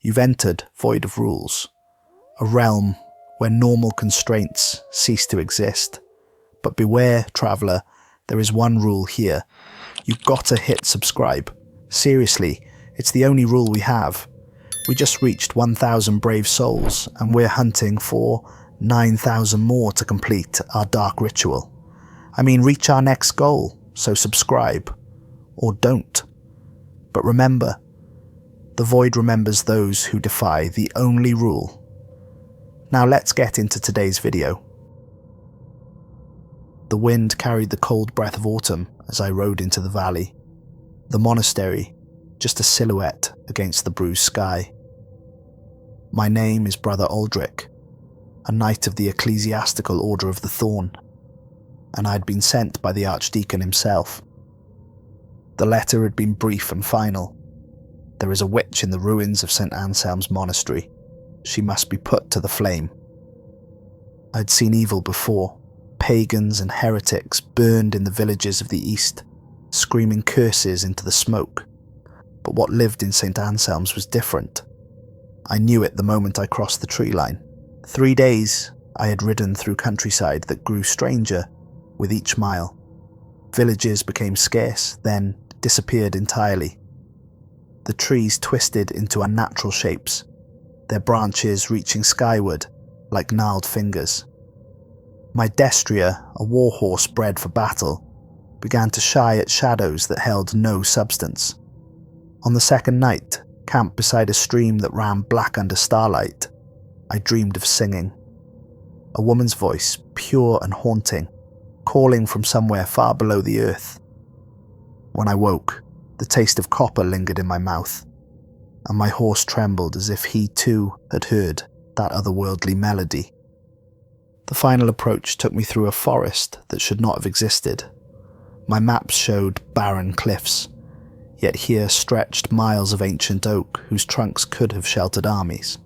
You've entered void of rules, a realm where normal constraints cease to exist. But beware, traveller, there is one rule here. You've got to hit subscribe. Seriously, it's the only rule we have. We just reached 1,000 brave souls, and we're hunting for 9,000 more to complete our dark ritual. I mean, reach our next goal, so subscribe. Or don't. But remember, the void remembers those who defy the only rule. Now let's get into today's video. The wind carried the cold breath of autumn as I rode into the valley. The monastery, just a silhouette against the bruised sky. My name is Brother Aldric, a knight of the Ecclesiastical Order of the Thorn, and I'd been sent by the Archdeacon himself. The letter had been brief and final. There is a witch in the ruins of St. Anselm's Monastery. She must be put to the flame. I'd seen evil before. Pagans and heretics burned in the villages of the east, screaming curses into the smoke. But what lived in St. Anselm's was different. I knew it the moment I crossed the tree line. 3 days I had ridden through countryside that grew stranger with each mile. Villages became scarce, then disappeared entirely. The trees twisted into unnatural shapes, their branches reaching skyward like gnarled fingers. My destrier, a warhorse bred for battle, began to shy at shadows that held no substance. On the second night, camped beside a stream that ran black under starlight, I dreamed of singing. A woman's voice, pure and haunting, calling from somewhere far below the earth. When I woke, the taste of copper lingered in my mouth, and my horse trembled as if he too had heard that otherworldly melody. The final approach took me through a forest that should not have existed. My maps showed barren cliffs, yet here stretched miles of ancient oak whose trunks could have sheltered armies.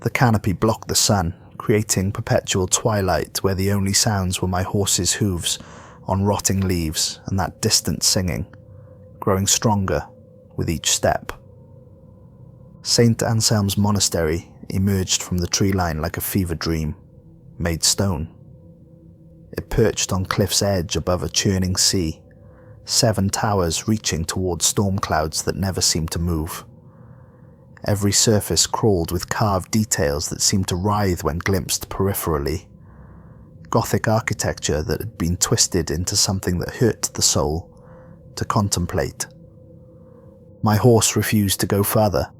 The canopy blocked the sun, creating perpetual twilight where the only sounds were my horse's hooves on rotting leaves and that distant singing, growing stronger with each step. St. Anselm's Monastery emerged from the tree line like a fever dream, made stone. It perched on cliff's edge above a churning sea, 7 towers reaching toward storm clouds that never seemed to move. Every surface crawled with carved details that seemed to writhe when glimpsed peripherally. Gothic architecture that had been twisted into something that hurt the soul to contemplate. My horse refused to go further.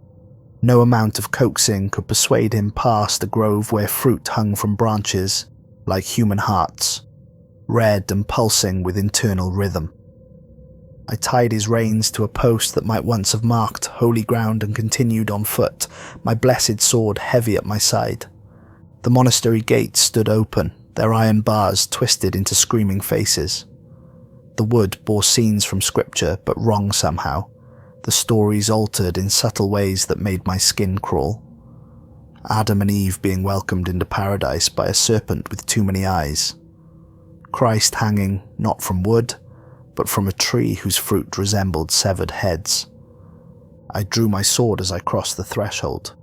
No amount of coaxing could persuade him past a grove where fruit hung from branches like human hearts, red and pulsing with internal rhythm. I tied his reins to a post that might once have marked holy ground and continued on foot, my blessed sword heavy at my side. The monastery gates stood open, their iron bars twisted into screaming faces. The wood bore scenes from scripture, but wrong somehow. The stories altered in subtle ways that made my skin crawl. Adam and Eve being welcomed into paradise by a serpent with too many eyes. Christ hanging not from wood, but from a tree whose fruit resembled severed heads. I drew my sword as I crossed the threshold.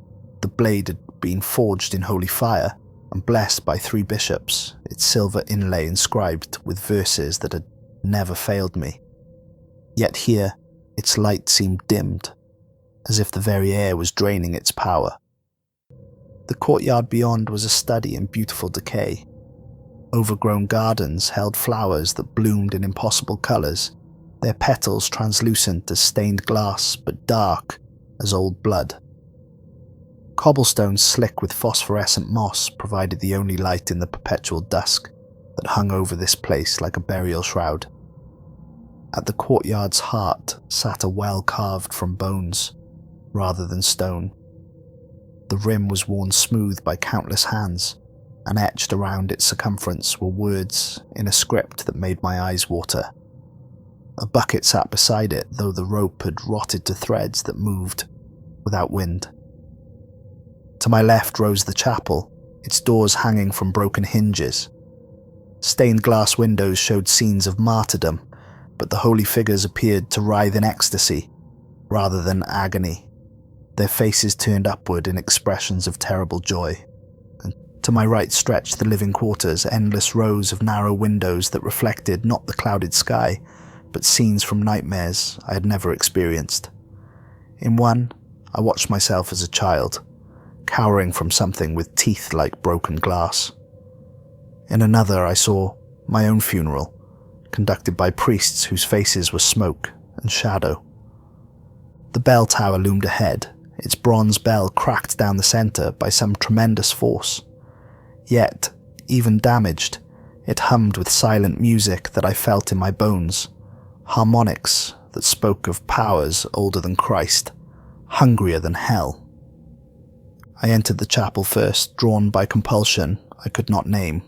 The blade had been forged in holy fire and blessed by 3 bishops, its silver inlay inscribed with verses that had never failed me. Yet here, its light seemed dimmed, as if the very air was draining its power. The courtyard beyond was a study in beautiful decay. Overgrown gardens held flowers that bloomed in impossible colours, their petals translucent as stained glass but dark as old blood. Cobblestones slick with phosphorescent moss provided the only light in the perpetual dusk that hung over this place like a burial shroud. At the courtyard's heart sat a well carved from bones, rather than stone. The rim was worn smooth by countless hands, and etched around its circumference were words in a script that made my eyes water. A bucket sat beside it, though the rope had rotted to threads that moved without wind. To my left rose the chapel, its doors hanging from broken hinges. Stained glass windows showed scenes of martyrdom, but the holy figures appeared to writhe in ecstasy rather than agony. their faces turned upward in expressions of terrible joy. And to my right stretched the living quarters, endless rows of narrow windows that reflected not the clouded sky, but scenes from nightmares I had never experienced. In one, I watched myself as a child, cowering from something with teeth like broken glass. In another, I saw my own funeral, conducted by priests whose faces were smoke and shadow. The bell tower loomed ahead, its bronze bell cracked down the centre by some tremendous force. Yet, even damaged, it hummed with silent music that I felt in my bones, harmonics that spoke of powers older than Christ, hungrier than hell. I entered the chapel first, drawn by compulsion I could not name.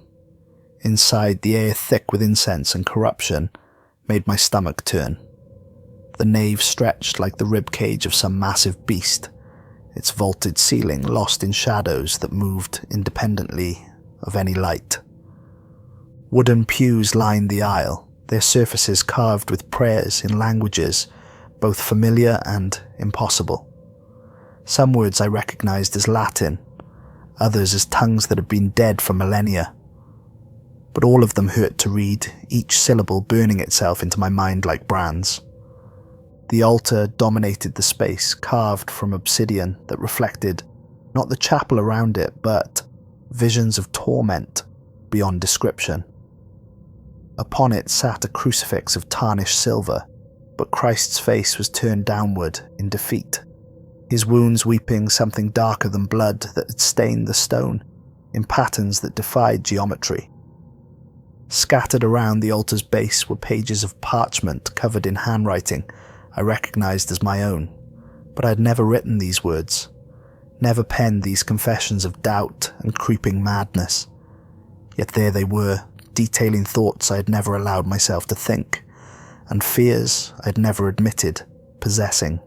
Inside, the air thick with incense and corruption made my stomach turn. The nave stretched like the ribcage of some massive beast, its vaulted ceiling lost in shadows that moved independently of any light. Wooden pews lined the aisle, their surfaces carved with prayers in languages both familiar and impossible. Some words I recognized as Latin, others as tongues that had been dead for millennia. But all of them hurt to read, each syllable burning itself into my mind like brands. The altar dominated the space, carved from obsidian that reflected not the chapel around it, but visions of torment beyond description. Upon it sat a crucifix of tarnished silver, but Christ's face was turned downward in defeat, his wounds weeping something darker than blood that had stained the stone in patterns that defied geometry. Scattered around the altar's base were pages of parchment covered in handwriting I recognized as my own, but I had never written these words, never penned these confessions of doubt and creeping madness. Yet there they were, detailing thoughts I had never allowed myself to think, and fears I had never admitted possessing.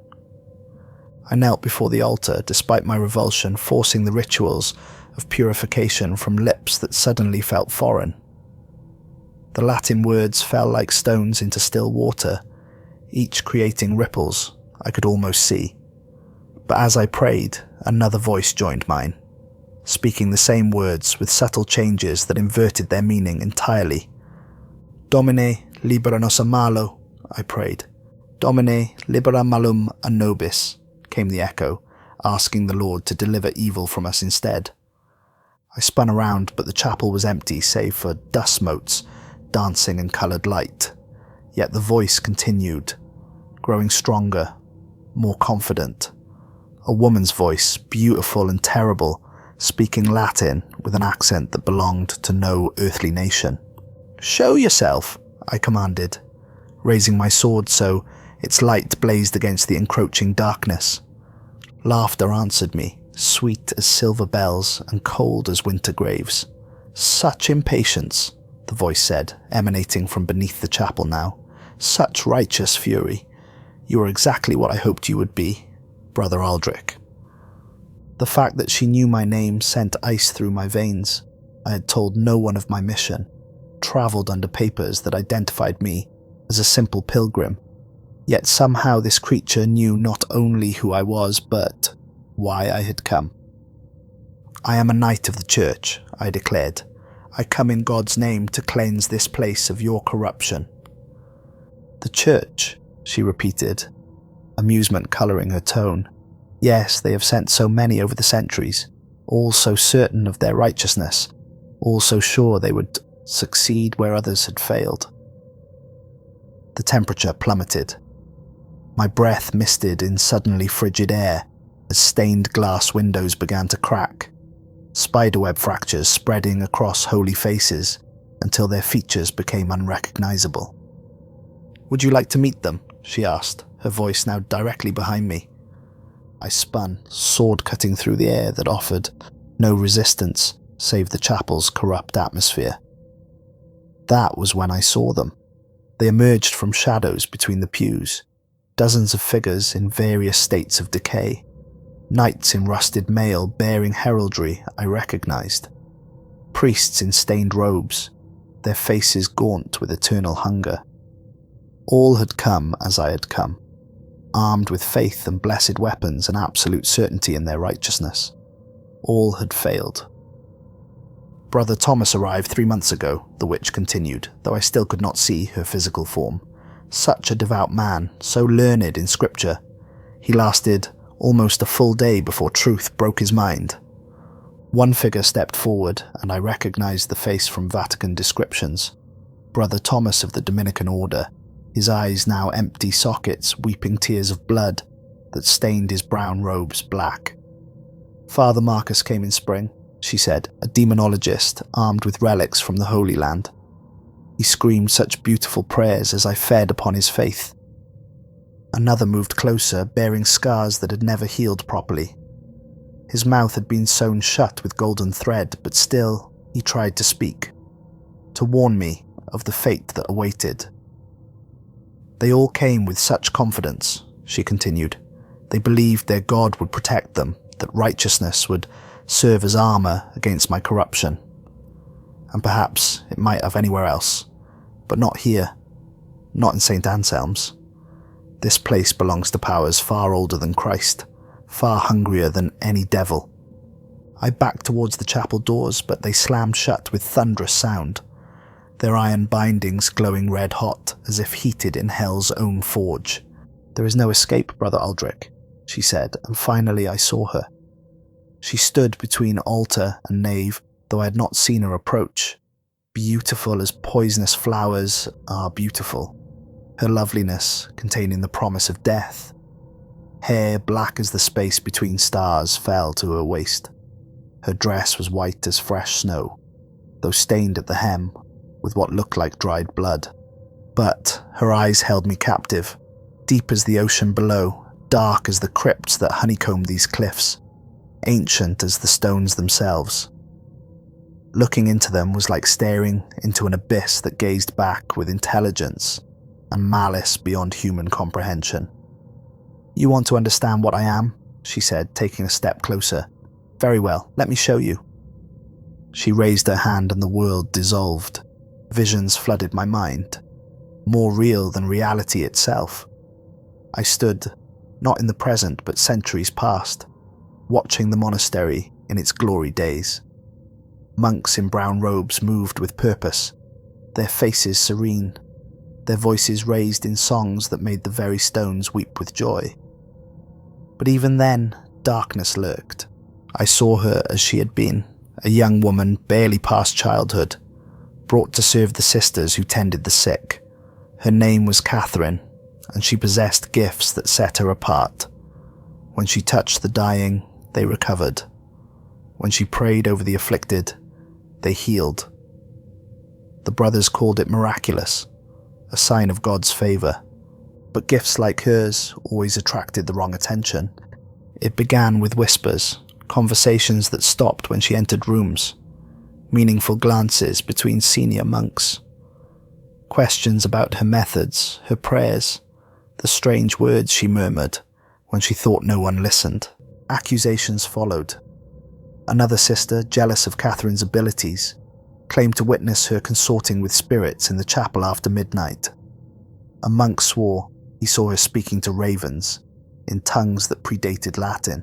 I knelt before the altar, despite my revulsion, forcing the rituals of purification from lips that suddenly felt foreign. The Latin words fell like stones into still water, each creating ripples I could almost see. But as I prayed, another voice joined mine, speaking the same words with subtle changes that inverted their meaning entirely. Domine, libera nos a malo, I prayed. Domine, libera malum a nobis, came the echo, asking the Lord to deliver evil from us instead. I spun around, but the chapel was empty save for dust motes dancing in coloured light. Yet the voice continued, growing stronger, more confident. A woman's voice, beautiful and terrible, speaking Latin with an accent that belonged to no earthly nation. "Show yourself," I commanded, raising my sword so its light blazed against the encroaching darkness. Laughter answered me, sweet as silver bells and cold as winter graves. "Such impatience," the voice said, emanating from beneath the chapel now. "Such righteous fury. You are exactly what I hoped you would be, Brother Aldric." The fact that she knew my name sent ice through my veins. I had told no one of my mission, travelled under papers that identified me as a simple pilgrim. Yet somehow this creature knew not only who I was, but why I had come. "I am a knight of the church," I declared. "I come in God's name to cleanse this place of your corruption." "The church," she repeated, amusement colouring her tone. "Yes, they have sent so many over the centuries, all so certain of their righteousness, all so sure they would succeed where others had failed." The temperature plummeted. My breath misted in suddenly frigid air as stained glass windows began to crack, spiderweb fractures spreading across holy faces until their features became unrecognisable. "Would you like to meet them?" she asked, her voice now directly behind me. I spun, sword cutting through the air that offered no resistance save the chapel's corrupt atmosphere. That was when I saw them. They emerged from shadows between the pews, dozens of figures in various states of decay, knights in rusted mail bearing heraldry I recognized, priests in stained robes, their faces gaunt with eternal hunger. All had come as I had come, armed with faith and blessed weapons and absolute certainty in their righteousness. All had failed. Brother Thomas arrived 3 months ago, the witch continued, though I still could not see her physical form. Such a devout man, so learned in scripture. He lasted almost a full day before truth broke his mind. One figure stepped forward, and I recognized the face from Vatican descriptions. Brother Thomas of the Dominican Order, his eyes now empty sockets weeping tears of blood that stained his brown robes black. Father Marcus came in spring, she said, a demonologist armed with relics from the Holy Land. He screamed such beautiful prayers as I fed upon his faith. Another moved closer, bearing scars that had never healed properly. His mouth had been sewn shut with golden thread, but still he tried to speak, to warn me of the fate that awaited. They all came with such confidence, she continued. They believed their God would protect them, that righteousness would serve as armor against my corruption. And perhaps it might have anywhere else, but not here, not in St. Anselm's. This place belongs to powers far older than Christ, far hungrier than any devil. I backed towards the chapel doors, but they slammed shut with thunderous sound, their iron bindings glowing red hot as if heated in hell's own forge. There is no escape, Brother Aldric, she said, and finally I saw her. She stood between altar and nave, though I had not seen her approach. Beautiful as poisonous flowers are beautiful, her loveliness containing the promise of death. Hair black as the space between stars fell to her waist. Her dress was white as fresh snow, though stained at the hem with what looked like dried blood. But her eyes held me captive, deep as the ocean below, dark as the crypts that honeycomb these cliffs, ancient as the stones themselves. Looking into them was like staring into an abyss that gazed back with intelligence and malice beyond human comprehension. You want to understand what I am? She said, taking a step closer. Very well, let me show you. She raised her hand and the world dissolved. Visions flooded my mind, more real than reality itself. I stood, not in the present but centuries past, watching the monastery in its glory days. Monks in brown robes moved with purpose, their faces serene, their voices raised in songs that made the very stones weep with joy. But even then, darkness lurked. I saw her as she had been, a young woman barely past childhood, brought to serve the sisters who tended the sick. Her name was Catherine, and she possessed gifts that set her apart. When she touched the dying, they recovered. When she prayed over the afflicted, they healed. The brothers called it miraculous, a sign of God's favor. But gifts like hers always attracted the wrong attention. It began with whispers, conversations that stopped when she entered rooms, meaningful glances between senior monks, questions about her methods, her prayers, the strange words she murmured when she thought no one listened. Accusations followed. Another sister, jealous of Catherine's abilities, claimed to witness her consorting with spirits in the chapel after midnight. A monk swore he saw her speaking to ravens in tongues that predated Latin.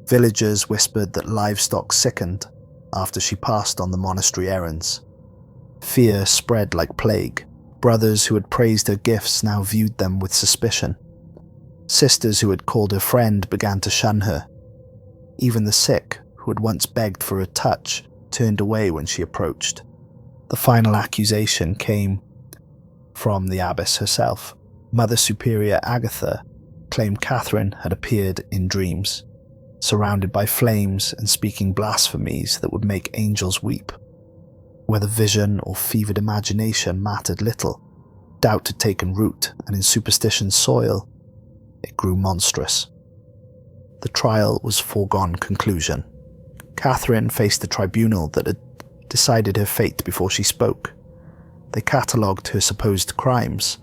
Villagers whispered that livestock sickened after she passed on the monastery errands. Fear spread like plague. Brothers who had praised her gifts now viewed them with suspicion. Sisters who had called her friend began to shun her. Even the sick, who had once begged for a touch, turned away when she approached. The final accusation came from the abbess herself. Mother Superior Agatha claimed Catherine had appeared in dreams, surrounded by flames and speaking blasphemies that would make angels weep. Whether vision or fevered imagination mattered little. Doubt had taken root, and in superstition's soil, it grew monstrous. The trial was foregone conclusion. Catherine faced a tribunal that had decided her fate before she spoke. They catalogued her supposed crimes,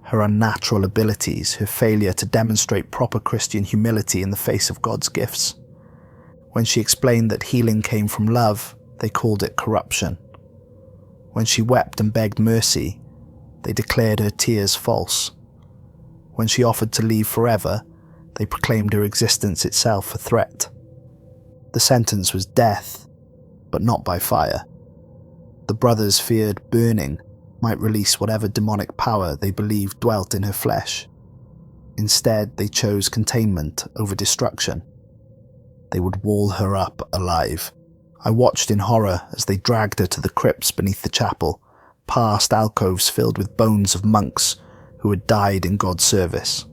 her unnatural abilities, her failure to demonstrate proper Christian humility in the face of God's gifts. When she explained that healing came from love, they called it corruption. When she wept and begged mercy, they declared her tears false. When she offered to leave forever, they proclaimed her existence itself a threat. The sentence was death, but not by fire. The brothers feared burning might release whatever demonic power they believed dwelt in her flesh. Instead, they chose containment over destruction. They would wall her up alive. I watched in horror as they dragged her to the crypts beneath the chapel, past alcoves filled with bones of monks who had died in God's service.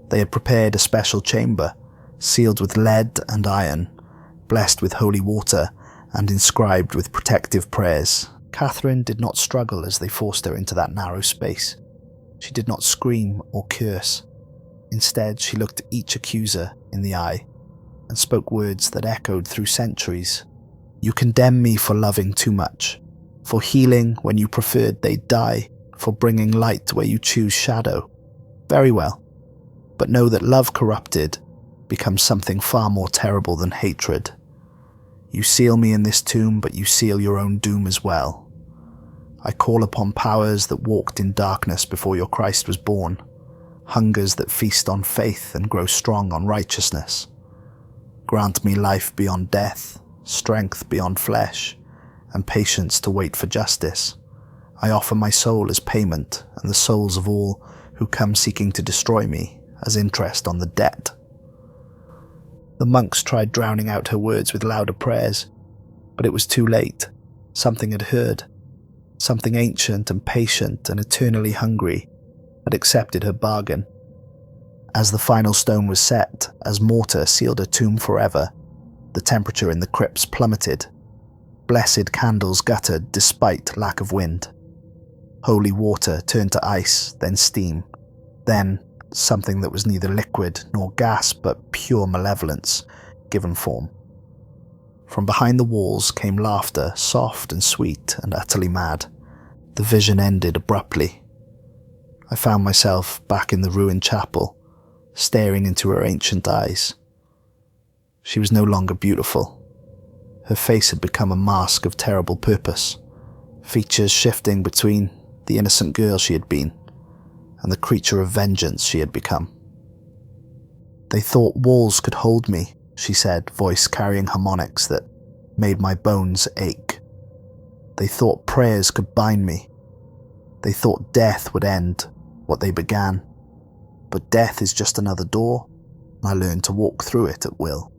They had prepared a special chamber, sealed with lead and iron, blessed with holy water, and inscribed with protective prayers. Catherine did not struggle as they forced her into that narrow space. She did not scream or curse. Instead, she looked each accuser in the eye and spoke words that echoed through centuries. "You condemn me for loving too much, for healing when you preferred they'd die, for bringing light where you choose shadow. Very well, but know that love corrupted becomes something far more terrible than hatred. You seal me in this tomb, but you seal your own doom as well. I call upon powers that walked in darkness before your Christ was born, hungers that feast on faith and grow strong on righteousness. Grant me life beyond death, strength beyond flesh, and patience to wait for justice. I offer my soul as payment, and the souls of all who come seeking to destroy me as interest on the debt." The monks tried drowning out her words with louder prayers, but it was too late. Something had heard. Something ancient and patient and eternally hungry had accepted her bargain. As the final stone was set, as mortar sealed her tomb forever, the temperature in the crypts plummeted. Blessed candles guttered despite lack of wind. Holy water turned to ice, then steam, then something that was neither liquid nor gas but pure malevolence given form. From behind the walls came laughter, soft and sweet and utterly mad. The vision ended abruptly. I found myself back in the ruined chapel, staring into her ancient eyes. She was no longer beautiful. Her face had become a mask of terrible purpose, features shifting between the innocent girl she had been and the creature of vengeance she had become. "They thought walls could hold me," she said, voice carrying harmonics that made my bones ache. "They thought prayers could bind me. They thought death would end what they began. But death is just another door, and I learned to walk through it at will."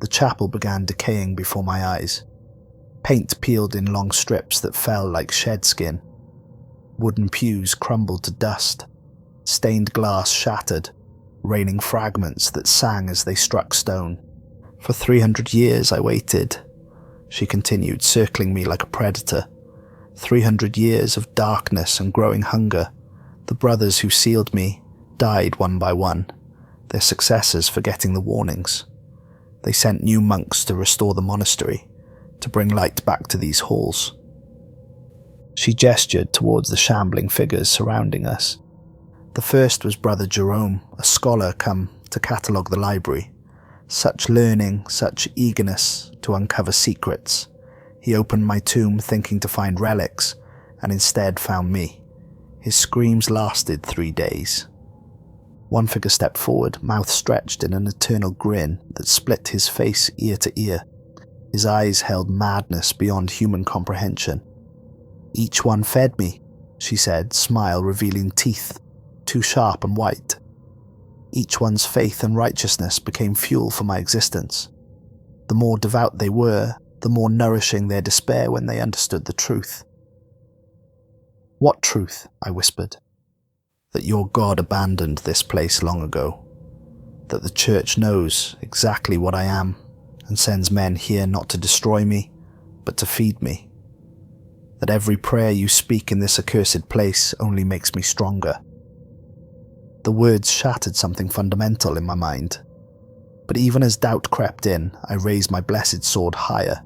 The chapel began decaying before my eyes. Paint peeled in long strips that fell like shed skin. Wooden pews crumbled to dust. Stained glass shattered, raining fragments that sang as they struck stone. "For 300 years I waited," she continued, circling me like a predator. 300 years of darkness and growing hunger. The brothers who sealed me died one by one, their successors forgetting the warnings. They sent new monks to restore the monastery, to bring light back to these halls. She gestured towards the shambling figures surrounding us. The first was Brother Jerome, a scholar come to catalogue the library. Such learning, such eagerness to uncover secrets. He opened my tomb thinking to find relics, and instead found me. His screams lasted 3 days. One figure stepped forward, mouth stretched in an eternal grin that split his face ear to ear. His eyes held madness beyond human comprehension. "Each one fed me," she said, smile revealing teeth, too sharp and white. "Each one's faith and righteousness became fuel for my existence. The more devout they were, the more nourishing their despair when they understood the truth." "What truth?" I whispered. "That your God abandoned this place long ago. That the church knows exactly what I am and sends men here not to destroy me, but to feed me. That every prayer you speak in this accursed place only makes me stronger." The words shattered something fundamental in my mind. But even as doubt crept in, I raised my blessed sword higher,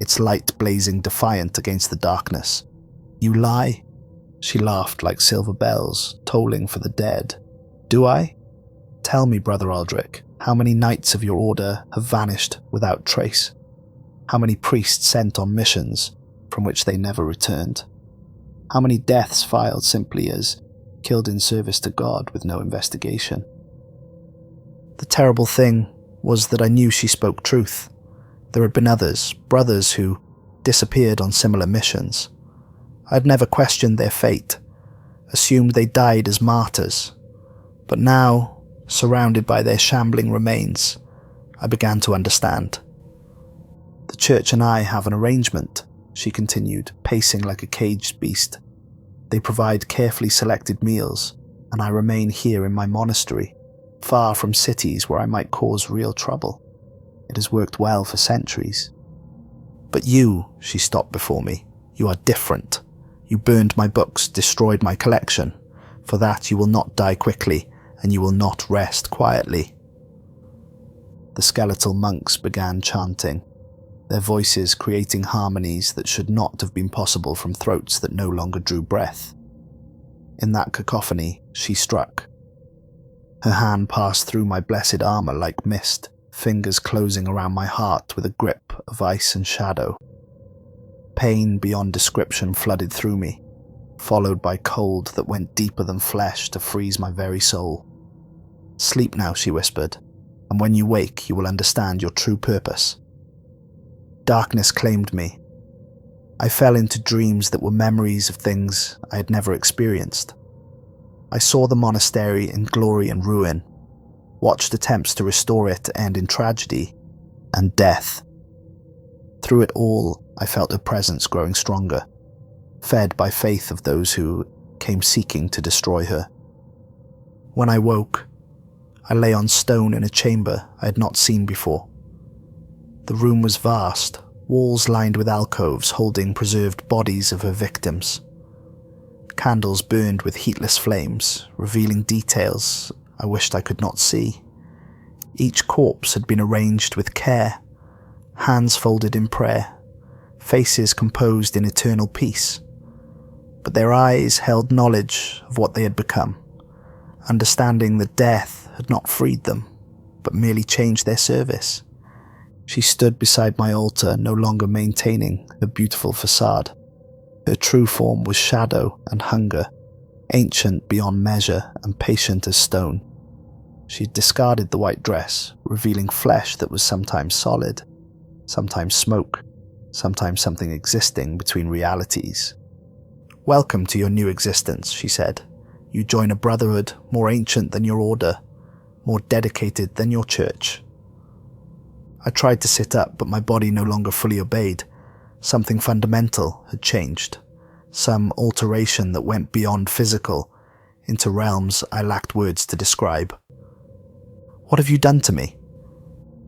its light blazing defiant against the darkness. "You lie." She laughed like silver bells, tolling for the dead. "Do I? Tell me, Brother Aldric, how many knights of your order have vanished without trace? How many priests sent on missions from which they never returned? How many deaths filed simply as killed in service to God with no investigation. The terrible thing was that I knew she spoke truth. There had been others, brothers who disappeared on similar missions. I had never questioned their fate, assumed they died as martyrs. But now, surrounded by their shambling remains, I began to understand. The church and I have an arrangement, she continued, pacing like a caged beast. They provide carefully selected meals, and I remain here in my monastery, far from cities where I might cause real trouble. It has worked well for centuries. But you, she stopped before me, you are different. You burned my books, destroyed my collection. For that you will not die quickly, and you will not rest quietly. The skeletal monks began chanting, their voices creating harmonies that should not have been possible from throats that no longer drew breath. In that cacophony, she struck. Her hand passed through my blessed armour like mist, fingers closing around my heart with a grip of ice and shadow. Pain beyond description flooded through me, followed by cold that went deeper than flesh to freeze my very soul. Sleep now, she whispered, and when you wake you will understand your true purpose. Darkness claimed me. I fell into dreams that were memories of things I had never experienced. I saw the monastery in glory and ruin, watched attempts to restore it end in tragedy and death. Through it all, I felt her presence growing stronger, fed by faith of those who came seeking to destroy her. When I woke, I lay on stone in a chamber I had not seen before. The room was vast, walls lined with alcoves holding preserved bodies of her victims. Candles burned with heatless flames, revealing details I wished I could not see. Each corpse had been arranged with care, hands folded in prayer, faces composed in eternal peace. But their eyes held knowledge of what they had become, understanding that death had not freed them, but merely changed their service. She stood beside my altar, no longer maintaining her beautiful facade. Her true form was shadow and hunger, ancient beyond measure and patient as stone. She discarded the white dress, revealing flesh that was sometimes solid, sometimes smoke, sometimes something existing between realities. "Welcome to your new existence," she said. "You join a brotherhood more ancient than your order, more dedicated than your church." I tried to sit up, but my body no longer fully obeyed. Something fundamental had changed, some alteration that went beyond physical, into realms I lacked words to describe. "What have you done to me?"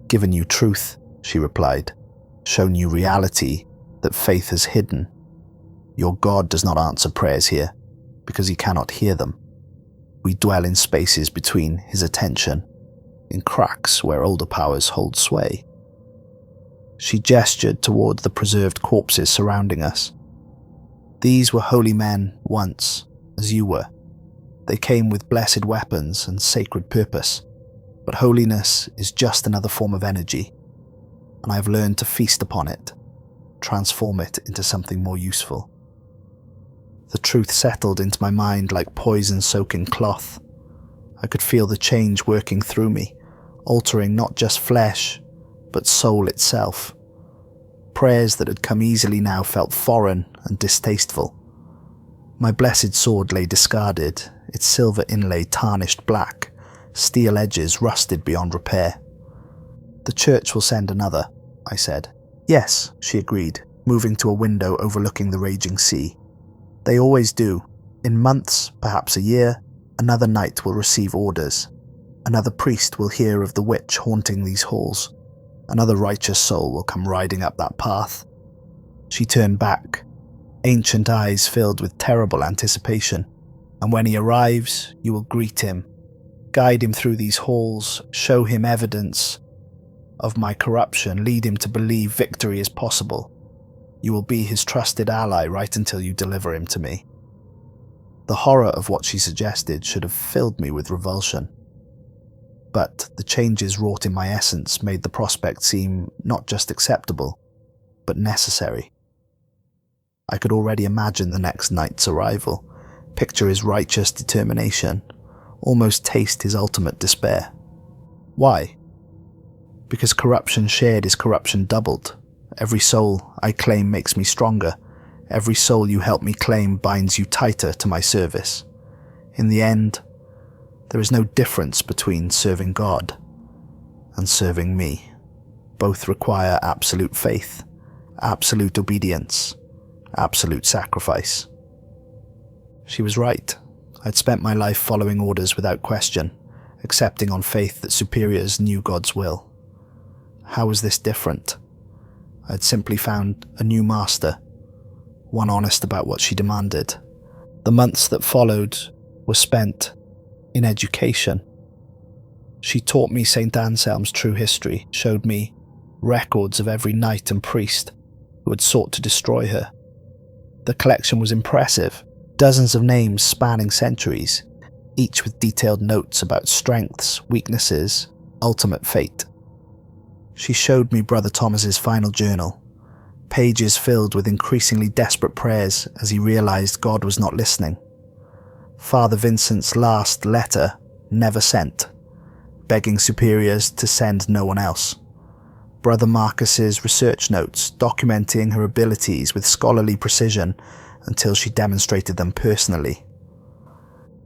"Given you truth," she replied, "shown you reality that faith has hidden. Your God does not answer prayers here, because he cannot hear them. We dwell in spaces between his attention, in cracks where older powers hold sway." She gestured toward the preserved corpses surrounding us. "These were holy men once, as you were. They came with blessed weapons and sacred purpose, but holiness is just another form of energy, and I have learned to feast upon it, transform it into something more useful." The truth settled into my mind like poison-soaking cloth. I could feel the change working through me, altering not just flesh, but soul itself. Prayers that had come easily now felt foreign and distasteful. My blessed sword lay discarded, its silver inlay tarnished black, steel edges rusted beyond repair. "The church will send another," I said. "Yes," she agreed, moving to a window overlooking the raging sea. "They always do. In months, perhaps a year, another knight will receive orders. Another priest will hear of the witch haunting these halls. Another righteous soul will come riding up that path." She turned back, ancient eyes filled with terrible anticipation. "And when he arrives, you will greet him, guide him through these halls, show him evidence of my corruption, lead him to believe victory is possible. You will be his trusted ally right until you deliver him to me." The horror of what she suggested should have filled me with revulsion. But the changes wrought in my essence made the prospect seem not just acceptable, but necessary. I could already imagine the next night's arrival, picture his righteous determination, almost taste his ultimate despair. Why? Because corruption shared is corruption doubled. Every soul I claim makes me stronger. Every soul you help me claim binds you tighter to my service. In the end, there is no difference between serving God and serving me. Both require absolute faith, absolute obedience, absolute sacrifice. She was right. I'd spent my life following orders without question, accepting on faith that superiors knew God's will. How was this different? I'd simply found a new master, one honest about what she demanded. The months that followed were spent in education. She taught me St. Anselm's true history, showed me records of every knight and priest who had sought to destroy her. The collection was impressive, dozens of names spanning centuries, each with detailed notes about strengths, weaknesses, ultimate fate. She showed me Brother Thomas's final journal, pages filled with increasingly desperate prayers as he realized God was not listening. Father Vincent's last letter, never sent, begging superiors to send no one else. Brother Marcus's research notes documenting her abilities with scholarly precision until she demonstrated them personally.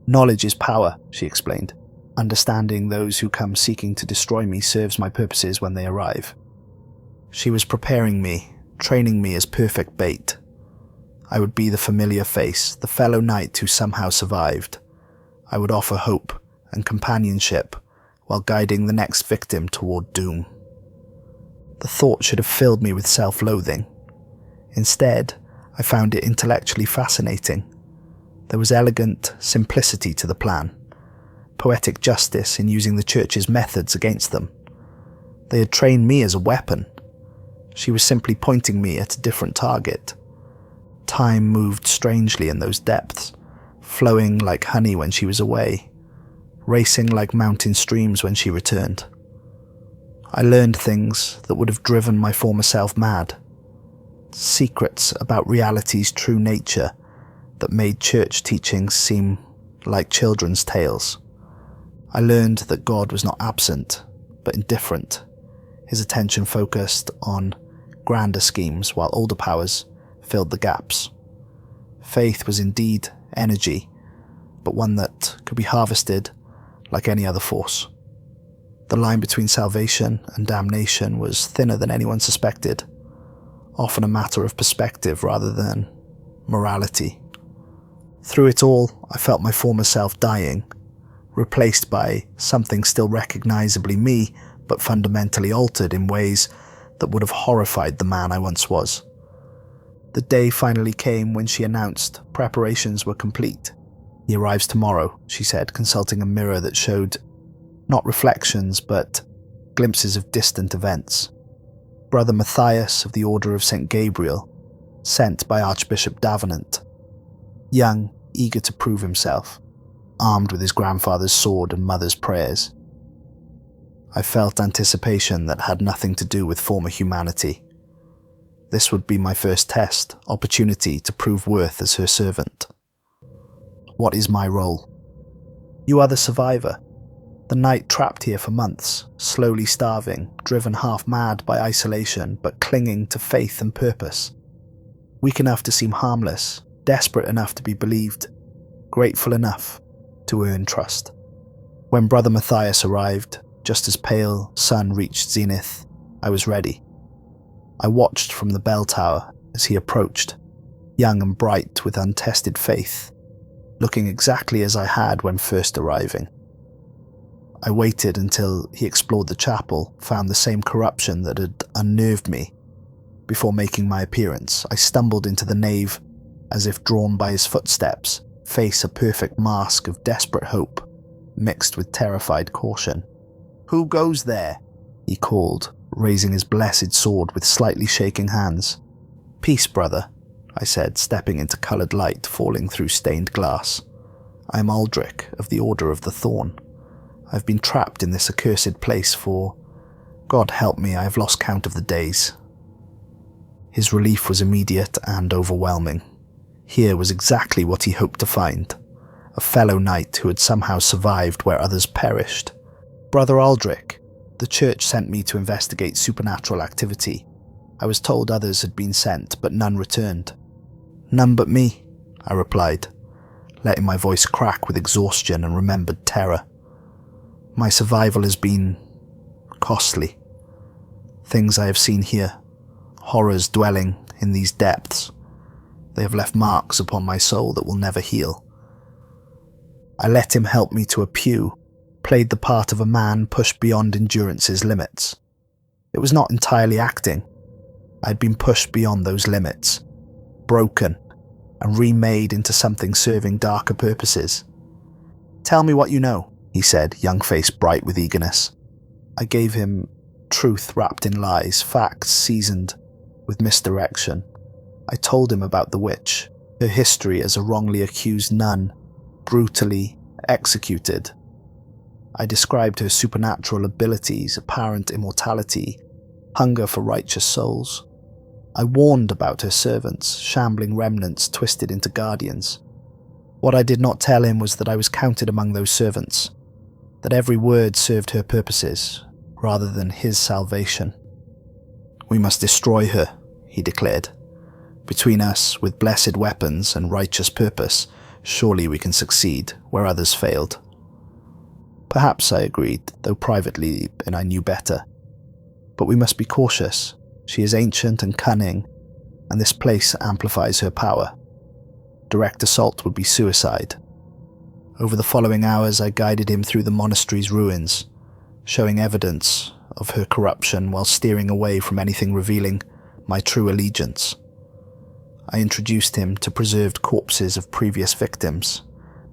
Knowledge is power, she explained. Understanding those who come seeking to destroy me serves my purposes when they arrive. She was preparing me, training me as perfect bait. I would be the familiar face, the fellow knight who somehow survived. I would offer hope and companionship while guiding the next victim toward doom. The thought should have filled me with self-loathing. Instead, I found it intellectually fascinating. There was elegant simplicity to the plan, poetic justice in using the church's methods against them. They had trained me as a weapon. She was simply pointing me at a different target. Time moved strangely in those depths, flowing like honey when she was away, racing like mountain streams when she returned. I learned things that would have driven my former self mad. Secrets about reality's true nature that made church teachings seem like children's tales. I learned that God was not absent, but indifferent, his attention focused on grander schemes while older powers filled the gaps. Faith was indeed energy, but one that could be harvested like any other force. The line between salvation and damnation was thinner than anyone suspected, often a matter of perspective rather than morality. Through it all, I felt my former self dying, replaced by something still recognizably me, but fundamentally altered in ways that would have horrified the man I once was. The day finally came when she announced preparations were complete. He arrives tomorrow, she said, consulting a mirror that showed not reflections, but glimpses of distant events. Brother Matthias of the Order of St. Gabriel, sent by Archbishop Davenant. Young, eager to prove himself, armed with his grandfather's sword and mother's prayers. I felt anticipation that had nothing to do with former humanity. This would be my first test, opportunity to prove worth as her servant. What is my role? You are the survivor. The knight trapped here for months, slowly starving, driven half mad by isolation, but clinging to faith and purpose. Weak enough to seem harmless, desperate enough to be believed, grateful enough to earn trust. When Brother Matthias arrived, just as pale sun reached zenith, I was ready. I watched from the bell tower as he approached, young and bright with untested faith, looking exactly as I had when first arriving. I waited until he explored the chapel, found the same corruption that had unnerved me. Before making my appearance, I stumbled into the nave, as if drawn by his footsteps, face a perfect mask of desperate hope, mixed with terrified caution. "Who goes there?" he called, raising his blessed sword with slightly shaking hands. "Peace, brother," I said, stepping into coloured light falling through stained glass. "I am Aldric of the Order of the Thorn. I've been trapped in this accursed place for, God help me, I have lost count of the days." His relief was immediate and overwhelming. Here was exactly what he hoped to find, a fellow knight who had somehow survived where others perished. Brother Aldric, the church sent me to investigate supernatural activity. I was told others had been sent, but none returned. None but me, I replied, letting my voice crack with exhaustion and remembered terror. My survival has been costly. Things I have seen here, horrors dwelling in these depths. They have left marks upon my soul that will never heal. I let him help me to a pew, played the part of a man pushed beyond endurance's limits. It was not entirely acting. I had been pushed beyond those limits, broken, and remade into something serving darker purposes. Tell me what you know, he said, young face bright with eagerness. I gave him truth wrapped in lies, facts seasoned with misdirection. I told him about the witch, her history as a wrongly accused nun, brutally executed. I described her supernatural abilities, apparent immortality, hunger for righteous souls. I warned about her servants, shambling remnants twisted into guardians. What I did not tell him was that I was counted among those servants, that every word served her purposes, rather than his salvation. We must destroy her, he declared. Between us, with blessed weapons and righteous purpose, surely we can succeed where others failed. Perhaps, I agreed, though privately, and I knew better. But we must be cautious. She is ancient and cunning, and this place amplifies her power. Direct assault would be suicide. Over the following hours, I guided him through the monastery's ruins, showing evidence of her corruption while steering away from anything revealing my true allegiance. I introduced him to preserved corpses of previous victims,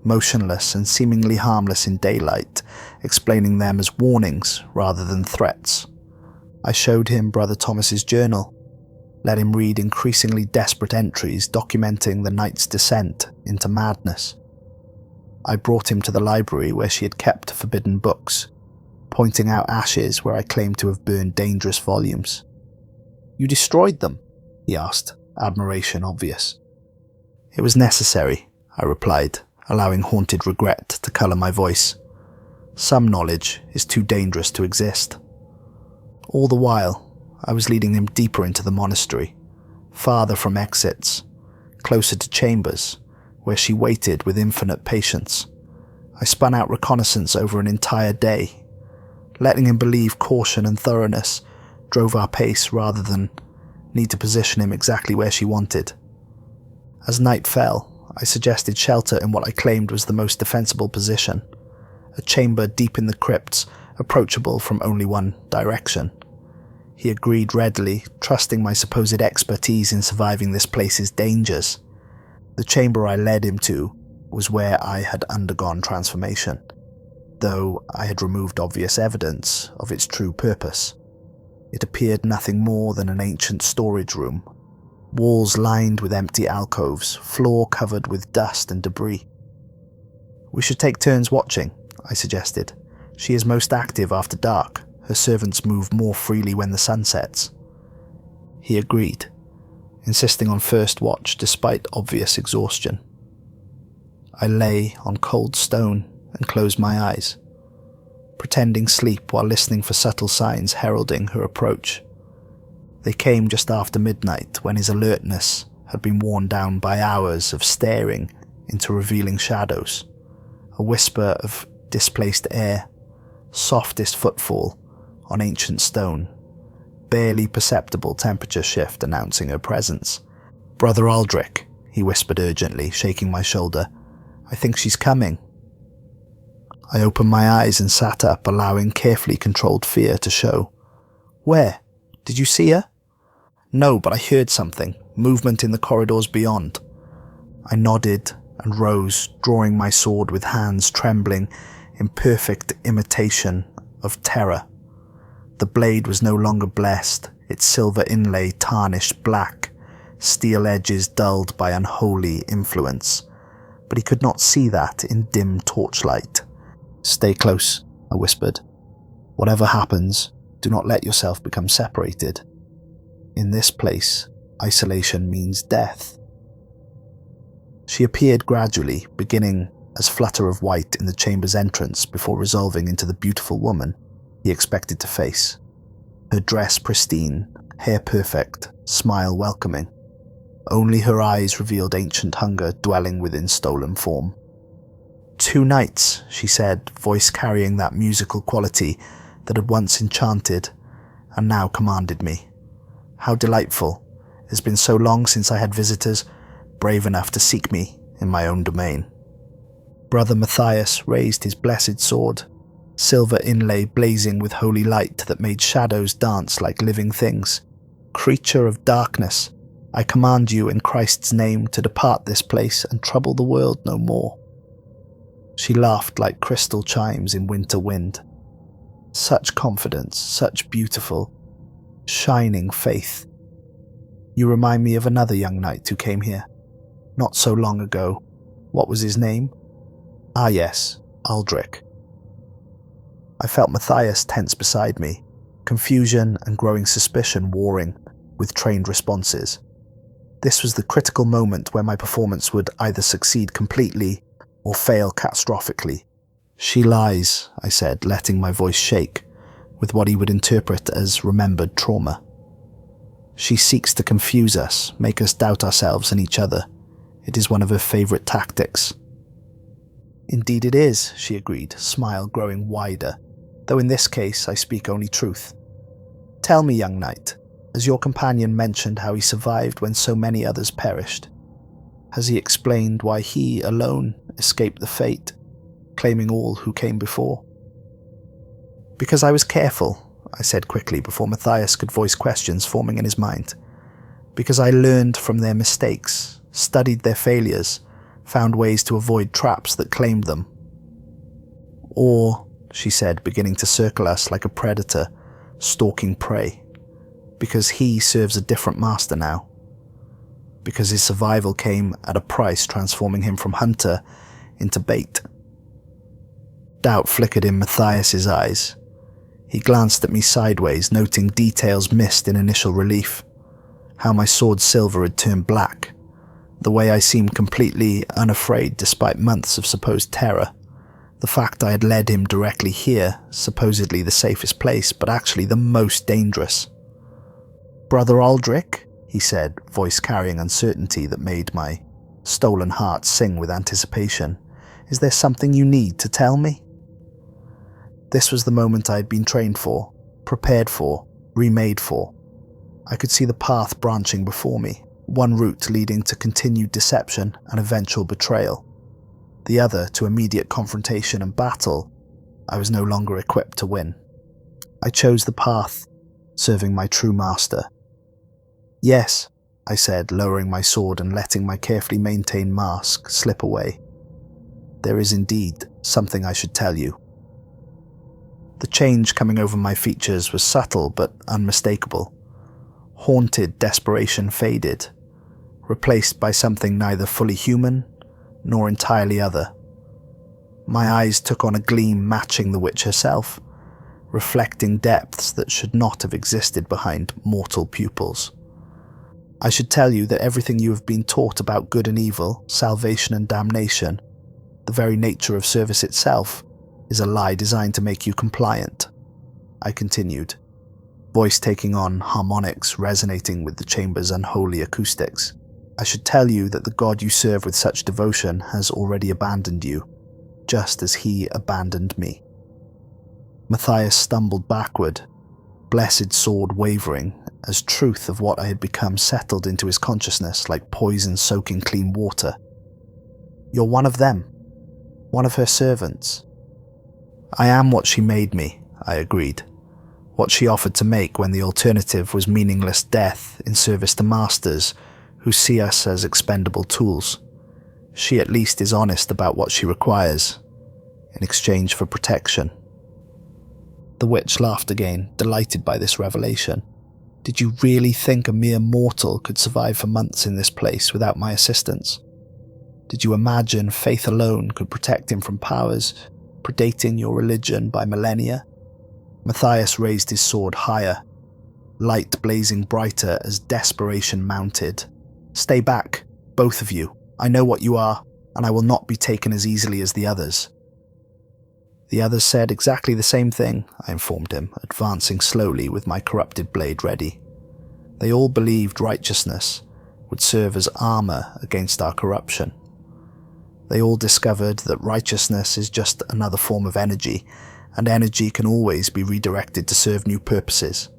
motionless and seemingly harmless in daylight, explaining them as warnings rather than threats. I showed him Brother Thomas's journal, let him read increasingly desperate entries documenting the knight's descent into madness. I brought him to the library where she had kept forbidden books, pointing out ashes where I claimed to have burned dangerous volumes. "You destroyed them?" he asked, admiration obvious. "It was necessary," I replied, allowing haunted regret to colour my voice. "Some knowledge is too dangerous to exist." All the while, I was leading him deeper into the monastery, farther from exits, closer to chambers, where she waited with infinite patience. I spun out reconnaissance over an entire day, letting him believe caution and thoroughness drove our pace rather than need to position him exactly where she wanted. As night fell, I suggested shelter in what I claimed was the most defensible position, a chamber deep in the crypts, approachable from only one direction. He agreed readily, trusting my supposed expertise in surviving this place's dangers. The chamber I led him to was where I had undergone transformation, though I had removed obvious evidence of its true purpose. It appeared nothing more than an ancient storage room, walls lined with empty alcoves, floor covered with dust and debris. "We should take turns watching," I suggested. "She is most active after dark. Her servants move more freely when the sun sets." He agreed, insisting on first watch despite obvious exhaustion. I lay on cold stone and closed my eyes, pretending sleep while listening for subtle signs heralding her approach. They came just after midnight, when his alertness had been worn down by hours of staring into revealing shadows, a whisper of displaced air, softest footfall on ancient stone, barely perceptible temperature shift announcing her presence. "Brother Aldric," he whispered urgently, shaking my shoulder. "I think she's coming." I opened my eyes and sat up, allowing carefully controlled fear to show. "Where? Did you see her?" "No, but I heard something, movement in the corridors beyond." I nodded and rose, drawing my sword with hands trembling in perfect imitation of terror. The blade was no longer blessed, its silver inlay tarnished black, steel edges dulled by unholy influence, but he could not see that in dim torchlight. "Stay close," I whispered. "Whatever happens, do not let yourself become separated. In this place, isolation means death." She appeared gradually, beginning as flutter of white in the chamber's entrance before resolving into the beautiful woman he expected to face. Her dress pristine, hair perfect, smile welcoming. Only her eyes revealed ancient hunger dwelling within stolen form. 2 nights, she said, voice carrying that musical quality that had once enchanted and now commanded me. How delightful. It has been so long since I had visitors brave enough to seek me in my own domain. Brother Matthias raised his blessed sword, silver inlay blazing with holy light that made shadows dance like living things. Creature of darkness, I command you in Christ's name to depart this place and trouble the world no more. She laughed like crystal chimes in winter wind. Such confidence, such beautiful, shining faith. You remind me of another young knight who came here, not so long ago. What was his name? Ah yes, Aldric. I felt Matthias tense beside me, confusion and growing suspicion warring with trained responses. This was the critical moment where my performance would either succeed completely or fail catastrophically. She lies, I said, letting my voice shake with what he would interpret as remembered trauma. She seeks to confuse us, make us doubt ourselves and each other. It is one of her favourite tactics. Indeed it is, she agreed, smile growing wider, though in this case I speak only truth. Tell me, young knight, has your companion mentioned how he survived when so many others perished? Has he explained why he alone escaped the fate, claiming all who came before? Because I was careful, I said quickly before Matthias could voice questions forming in his mind. Because I learned from their mistakes, studied their failures, found ways to avoid traps that claimed them. Or, she said, beginning to circle us like a predator, stalking prey. Because he serves a different master now. Because his survival came at a price transforming him from hunter into bait. Doubt flickered in Matthias's eyes. He glanced at me sideways, noting details missed in initial relief. How my sword's silver had turned black. The way I seemed completely unafraid despite months of supposed terror. The fact I had led him directly here, supposedly the safest place, but actually the most dangerous. Brother Aldric, he said, voice carrying uncertainty that made my stolen heart sing with anticipation. Is there something you need to tell me? This was the moment I had been trained for, prepared for, remade for. I could see the path branching before me, one route leading to continued deception and eventual betrayal, the other to immediate confrontation and battle I was no longer equipped to win. I chose the path, serving my true master. Yes, I said, lowering my sword and letting my carefully maintained mask slip away. There is indeed something I should tell you. The change coming over my features was subtle but unmistakable. Haunted desperation faded, replaced by something neither fully human nor entirely other. My eyes took on a gleam matching the witch herself, reflecting depths that should not have existed behind mortal pupils. I should tell you that everything you have been taught about good and evil, salvation and damnation, the very nature of service itself, is a lie designed to make you compliant, I continued, voice taking on harmonics resonating with the chamber's unholy acoustics. I should tell you that the God you serve with such devotion has already abandoned you, just as he abandoned me. Matthias stumbled backward, blessed sword wavering, as truth of what I had become settled into his consciousness like poison soaking clean water. You're one of them, one of her servants. I am what she made me, I agreed. What she offered to make when the alternative was meaningless death in service to masters who see us as expendable tools. She at least is honest about what she requires, in exchange for protection. The witch laughed again, delighted by this revelation. Did you really think a mere mortal could survive for months in this place without my assistance? Did you imagine faith alone could protect him from powers predating your religion by millennia? Matthias raised his sword higher, light blazing brighter as desperation mounted. Stay back, both of you, I know what you are, and I will not be taken as easily as the others." The others said exactly the same thing, I informed him, advancing slowly with my corrupted blade ready. They all believed righteousness would serve as armor against our corruption. They all discovered that righteousness is just another form of energy, and energy can always be redirected to serve new purposes.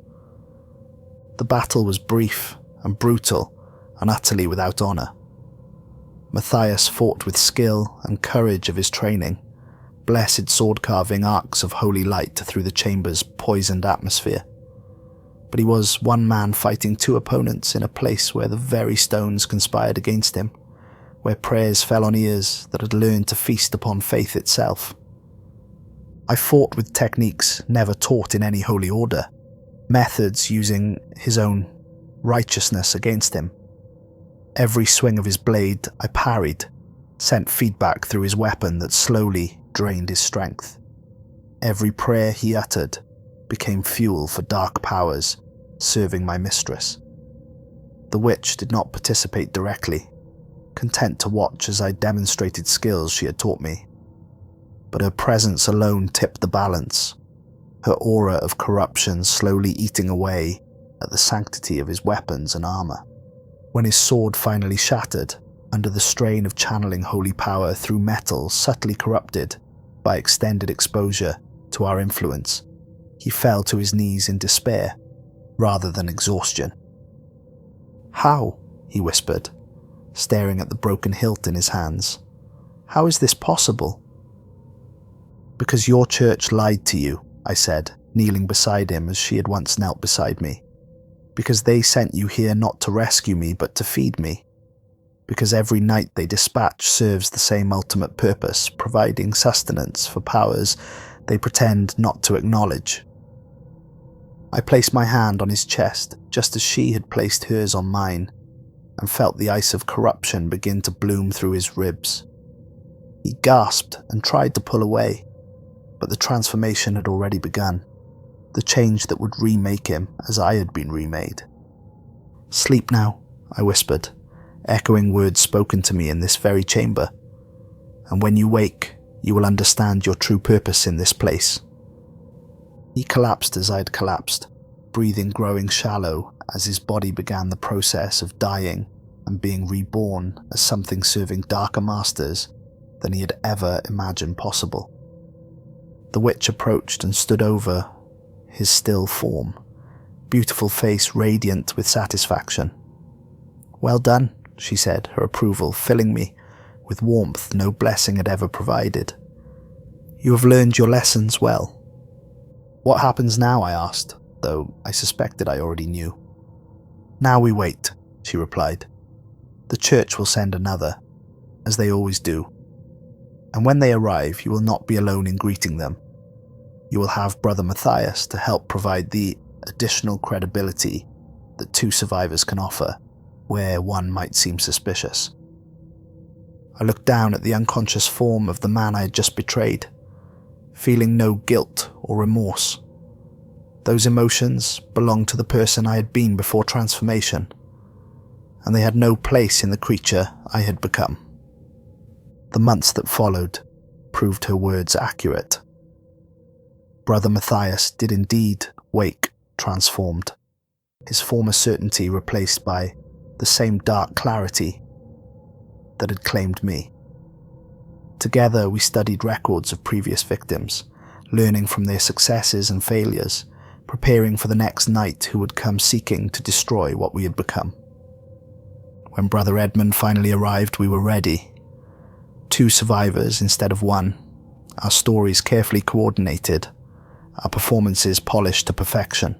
The battle was brief and brutal and utterly without honor. Matthias fought with skill and courage of his training, blessed sword-carving arcs of holy light through the chamber's poisoned atmosphere. But he was one man fighting two opponents in a place where the very stones conspired against him, where prayers fell on ears that had learned to feast upon faith itself. I fought with techniques never taught in any holy order, methods using his own righteousness against him. Every swing of his blade I parried, sent feedback through his weapon that slowly drained his strength. Every prayer he uttered became fuel for dark powers serving my mistress. The witch did not participate directly, content to watch as I demonstrated skills she had taught me. But her presence alone tipped the balance, her aura of corruption slowly eating away at the sanctity of his weapons and armor. When his sword finally shattered, under the strain of channeling holy power through metal subtly corrupted by extended exposure to our influence, he fell to his knees in despair rather than exhaustion. "How?" he whispered, staring at the broken hilt in his hands. "How is this possible?" "Because your church lied to you," I said, kneeling beside him as she had once knelt beside me. "Because they sent you here not to rescue me but to feed me. Because every knight they dispatch serves the same ultimate purpose, providing sustenance for powers they pretend not to acknowledge." I placed my hand on his chest just as she had placed hers on mine, and felt the ice of corruption begin to bloom through his ribs. He gasped and tried to pull away, but the transformation had already begun, the change that would remake him as I had been remade. "Sleep now," I whispered, echoing words spoken to me in this very chamber. "And when you wake, you will understand your true purpose in this place." He collapsed as I had collapsed, breathing growing shallow as his body began the process of dying and being reborn as something serving darker masters than he had ever imagined possible. The witch approached and stood over his still form, beautiful face radiant with satisfaction. "Well done," she said, her approval filling me with warmth no blessing had ever provided. "You have learned your lessons well." "What happens now?" I asked, though I suspected I already knew. "Now we wait," she replied. "The church will send another, as they always do. And when they arrive, you will not be alone in greeting them. You will have Brother Matthias to help provide the additional credibility that two survivors can offer, where one might seem suspicious." I looked down at the unconscious form of the man I had just betrayed, feeling no guilt or remorse. Those emotions belonged to the person I had been before transformation, and they had no place in the creature I had become. The months that followed proved her words accurate. Brother Matthias did indeed wake transformed, his former certainty replaced by the same dark clarity that had claimed me. Together we studied records of previous victims, learning from their successes and failures, preparing for the next knight who would come seeking to destroy what we had become. When Brother Edmund finally arrived, we were ready. Two survivors instead of one, our stories carefully coordinated, our performances polished to perfection.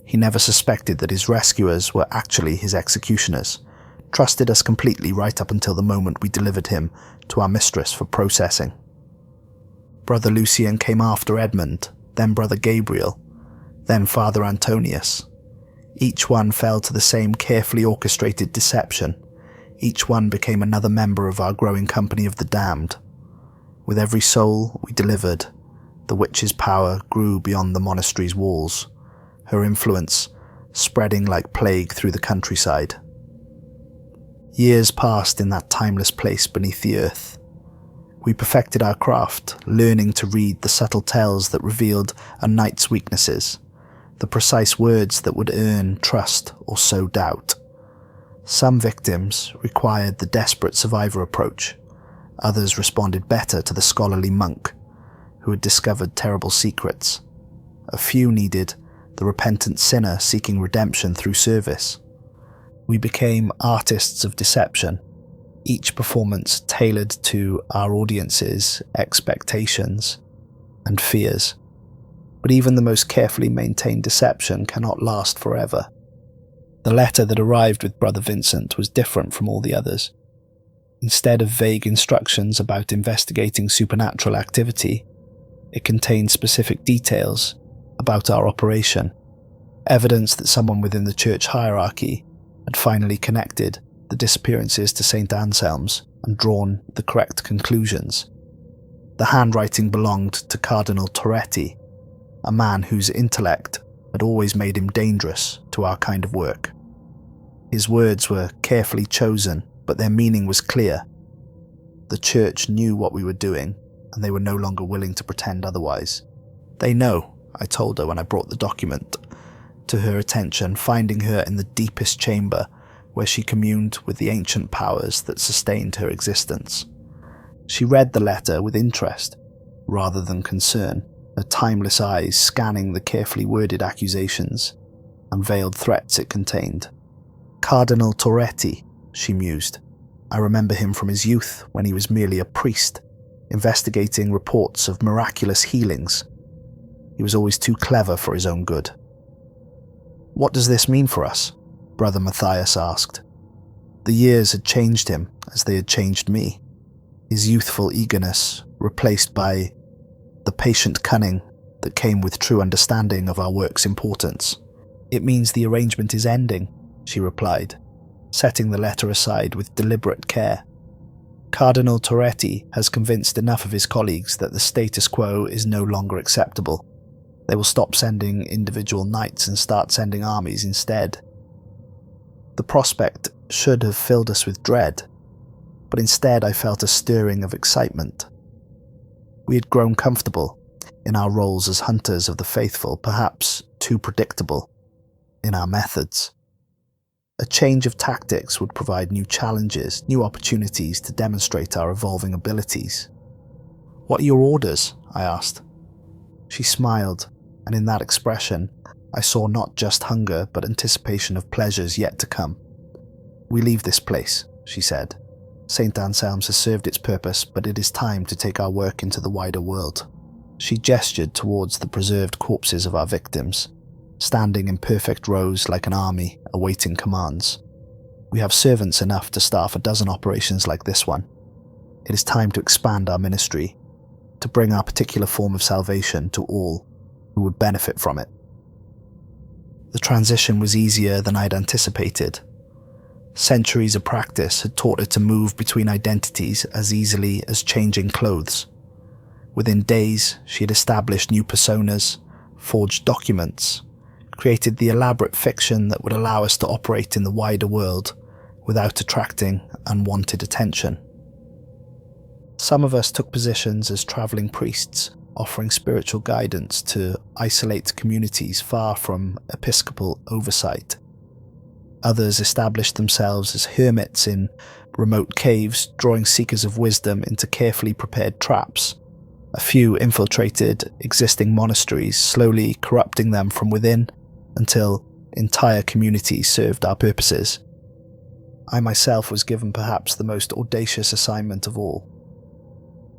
He never suspected that his rescuers were actually his executioners, trusted us completely right up until the moment we delivered him to our mistress for processing. Brother Lucian came after Edmund, then Brother Gabriel, then Father Antonius. Each one fell to the same carefully orchestrated deception. Each one became another member of our growing company of the damned. With every soul we delivered, the witch's power grew beyond the monastery's walls, her influence spreading like plague through the countryside. Years passed in that timeless place beneath the earth. We perfected our craft, learning to read the subtle tells that revealed a knight's weaknesses, the precise words that would earn trust or sow doubt. Some victims required the desperate survivor approach. Others responded better to the scholarly monk who had discovered terrible secrets. A few needed the repentant sinner seeking redemption through service. We became artists of deception, each performance tailored to our audience's expectations and fears. But even the most carefully maintained deception cannot last forever. The letter that arrived with Brother Vincent was different from all the others. Instead of vague instructions about investigating supernatural activity, it contained specific details about our operation, evidence that someone within the church hierarchy had finally connected the disappearances to St. Anselm's and drawn the correct conclusions. The handwriting belonged to Cardinal Torretti, a man whose intellect had always made him dangerous to our kind of work. His words were carefully chosen, but their meaning was clear. The church knew what we were doing, and they were no longer willing to pretend otherwise. "They know," I told her when I brought the document to her attention, finding her in the deepest chamber where she communed with the ancient powers that sustained her existence. She read the letter with interest rather than concern, her timeless eyes scanning the carefully worded accusations and veiled threats it contained. "Cardinal Torretti," she mused. "I remember him from his youth when he was merely a priest, investigating reports of miraculous healings. He was always too clever for his own good." "What does this mean for us?" Brother Matthias asked. The years had changed him as they had changed me. His youthful eagerness replaced by the patient cunning that came with true understanding of our work's importance. "It means the arrangement is ending," she replied, setting the letter aside with deliberate care. "Cardinal Torretti has convinced enough of his colleagues that the status quo is no longer acceptable. They will stop sending individual knights and start sending armies instead." The prospect should have filled us with dread, but instead I felt a stirring of excitement. We had grown comfortable in our roles as hunters of the faithful, perhaps too predictable in our methods. A change of tactics would provide new challenges, new opportunities to demonstrate our evolving abilities. "What are your orders?" I asked. She smiled, and in that expression, I saw not just hunger, but anticipation of pleasures yet to come. "We leave this place," she said. "St. Anselm's has served its purpose, but it is time to take our work into the wider world." She gestured towards the preserved corpses of our victims, standing in perfect rows like an army, awaiting commands. "We have servants enough to staff a dozen operations like this one. It is time to expand our ministry, to bring our particular form of salvation to all who would benefit from it." The transition was easier than I'd anticipated. Centuries of practice had taught her to move between identities as easily as changing clothes. Within days, she had established new personas, forged documents, created the elaborate fiction that would allow us to operate in the wider world without attracting unwanted attention. Some of us took positions as traveling priests, offering spiritual guidance to isolate communities far from episcopal oversight. Others established themselves as hermits in remote caves, drawing seekers of wisdom into carefully prepared traps. A few infiltrated existing monasteries, slowly corrupting them from within until entire communities served our purposes. I myself was given perhaps the most audacious assignment of all.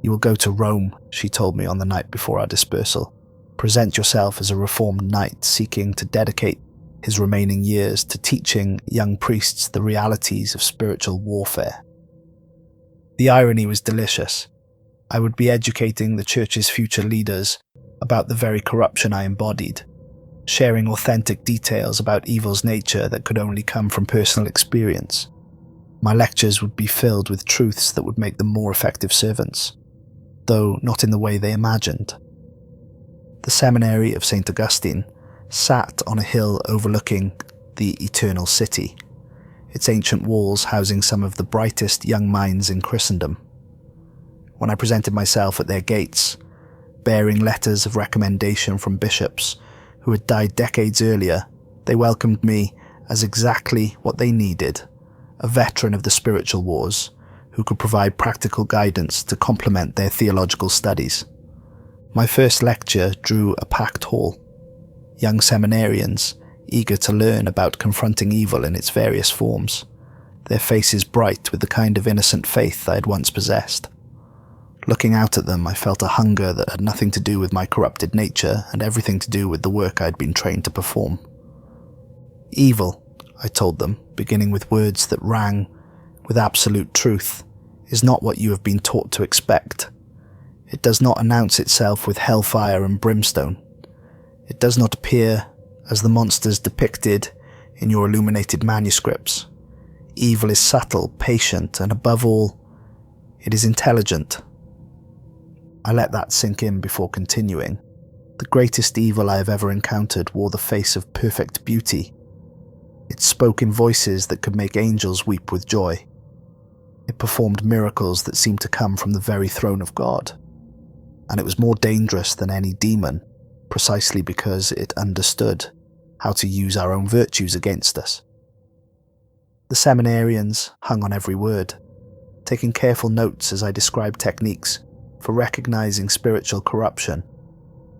"You will go to Rome," she told me on the night before our dispersal. "Present yourself as a reformed knight seeking to dedicate his remaining years to teaching young priests the realities of spiritual warfare." The irony was delicious. I would be educating the church's future leaders about the very corruption I embodied, sharing authentic details about evil's nature that could only come from personal experience. My lectures would be filled with truths that would make them more effective servants, though not in the way they imagined. The seminary of St. Augustine sat on a hill overlooking the Eternal City. its ancient walls housing some of the brightest young minds in Christendom. When I presented myself at their gates, bearing letters of recommendation from bishops who had died decades earlier, they welcomed me as exactly what they needed, a veteran of the spiritual wars who could provide practical guidance to complement their theological studies. My first lecture drew a packed hall. Young seminarians, eager to learn about confronting evil in its various forms, their faces bright with the kind of innocent faith I had once possessed. Looking out at them, I felt a hunger that had nothing to do with my corrupted nature and everything to do with the work I had been trained to perform. Evil, I told them, beginning with words that rang with absolute truth, is not what you have been taught to expect. It does not announce itself with hellfire and brimstone. It does not appear as the monsters depicted in your illuminated manuscripts. Evil is subtle, patient, and above all, it is intelligent. I let that sink in before continuing. The greatest evil I have ever encountered wore the face of perfect beauty. It spoke in voices that could make angels weep with joy. It performed miracles that seemed to come from the very throne of God. And it was more dangerous than any demon, precisely because it understood how to use our own virtues against us. The seminarians hung on every word, taking careful notes as I described techniques for recognizing spiritual corruption,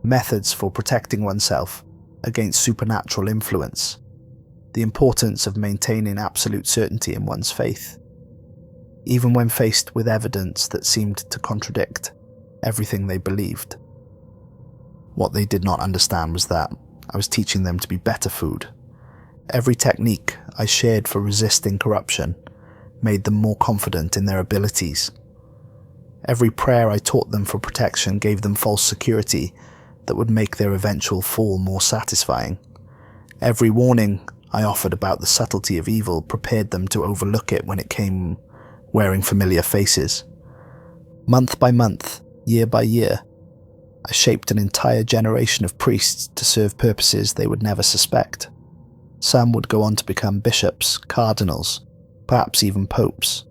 methods for protecting oneself against supernatural influence, the importance of maintaining absolute certainty in one's faith, even when faced with evidence that seemed to contradict everything they believed. What they did not understand was that I was teaching them to be better food. Every technique I shared for resisting corruption made them more confident in their abilities. Every prayer I taught them for protection gave them false security that would make their eventual fall more satisfying. Every warning I offered about the subtlety of evil prepared them to overlook it when it came wearing familiar faces. Month by month, year by year, I shaped an entire generation of priests to serve purposes they would never suspect. Some would go on to become bishops, cardinals, perhaps even popes.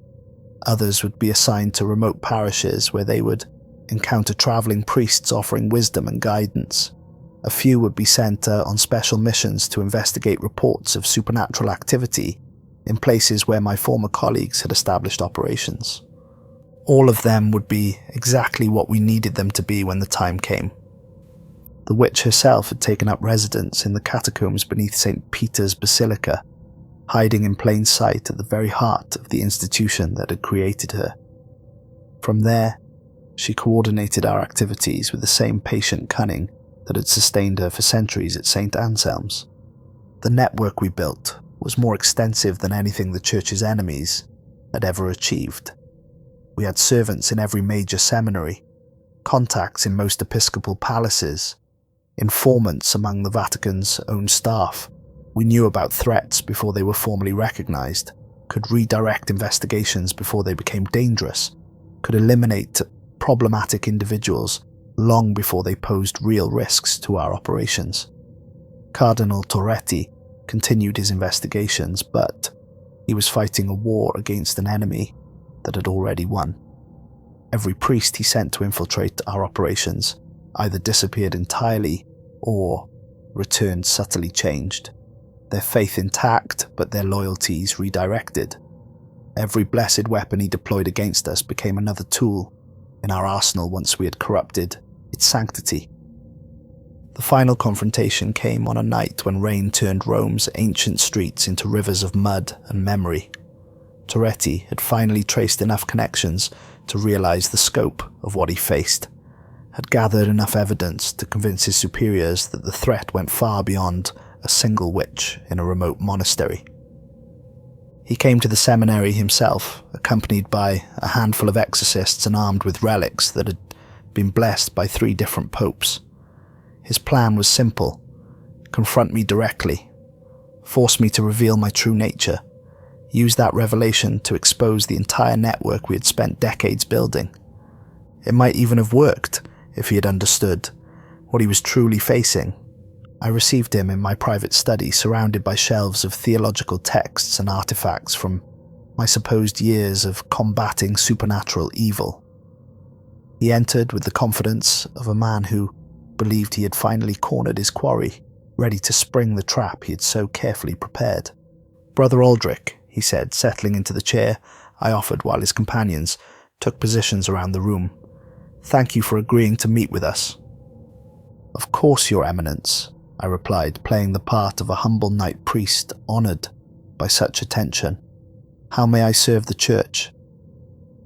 Others would be assigned to remote parishes where they would encounter traveling priests offering wisdom and guidance. A few would be sent on special missions to investigate reports of supernatural activity in places where my former colleagues had established operations. All of them would be exactly what we needed them to be when the time came. The witch herself had taken up residence in the catacombs beneath St. Peter's Basilica, hiding in plain sight at the very heart of the institution that had created her. From there, she coordinated our activities with the same patient cunning that had sustained her for centuries at St. Anselm's. The network we built was more extensive than anything the Church's enemies had ever achieved. We had servants in every major seminary, contacts in most episcopal palaces, informants among the Vatican's own staff. We knew about threats before they were formally recognized, could redirect investigations before they became dangerous, could eliminate problematic individuals long before they posed real risks to our operations. Cardinal Torretti continued his investigations, but he was fighting a war against an enemy that had already won. Every priest he sent to infiltrate our operations either disappeared entirely or returned subtly changed, their faith intact but their loyalties redirected. Every blessed weapon he deployed against us became another tool in our arsenal once we had corrupted its sanctity. The final confrontation came on a night when rain turned Rome's ancient streets into rivers of mud and memory. Torretti had finally traced enough connections to realize the scope of what he faced, had gathered enough evidence to convince his superiors that the threat went far beyond a single witch in a remote monastery. He came to the seminary himself, accompanied by a handful of exorcists and armed with relics that had been blessed by 3 different popes. His plan was simple: confront me directly, force me to reveal my true nature, use that revelation to expose the entire network we had spent decades building. It might even have worked if he had understood what he was truly facing I received him in my private study, surrounded by shelves of theological texts and artifacts from my supposed years of combating supernatural evil. He entered with the confidence of a man who believed he had finally cornered his quarry, ready to spring the trap he had so carefully prepared. "Brother Aldric," he said, settling into the chair I offered while his companions took positions around the room. "Thank you for agreeing to meet with us." "Of course, Your Eminence," I replied, playing the part of a humble knight priest honoured by such attention. "How may I serve the church?"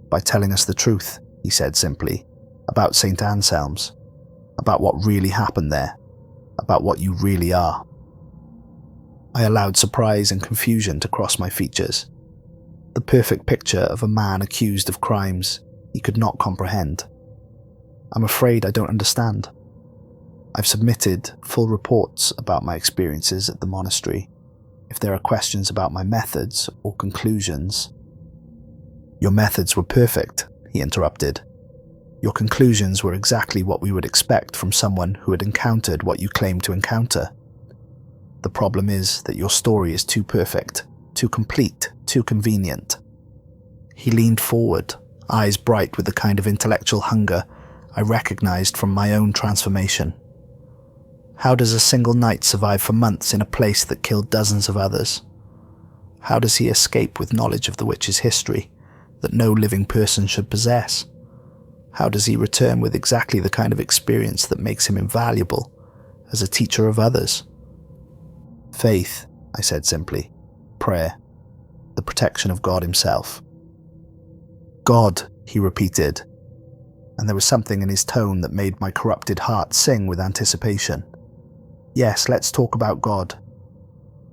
"By telling us the truth," he said simply, "about St. Anselm's, about what really happened there, about what you really are." I allowed surprise and confusion to cross my features. The perfect picture of a man accused of crimes he could not comprehend. "I'm afraid I don't understand. I've submitted full reports about my experiences at the monastery. If there are questions about my methods or conclusions—" "Your methods were perfect," he interrupted. "Your conclusions were exactly what we would expect from someone who had encountered what you claim to encounter. The problem is that your story is too perfect, too complete, too convenient." He leaned forward, eyes bright with the kind of intellectual hunger I recognized from my own transformation. "How does a single knight survive for months in a place that killed dozens of others? How does he escape with knowledge of the witch's history that no living person should possess? How does he return with exactly the kind of experience that makes him invaluable as a teacher of others?" "Faith," I said simply. "Prayer. The protection of God himself." "God," he repeated, and there was something in his tone that made my corrupted heart sing with anticipation. "Yes, let's talk about God.